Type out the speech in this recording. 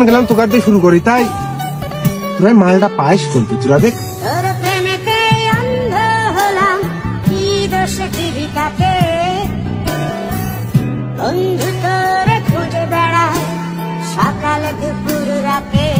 গেলাম তোকার দিয়ে শুরু করি তাই তোরা মালটা পায়েস করবি তোরা দেখ বন্ধু তোরে খুঁজে বেড়ায় সকালে দুপুর রাতে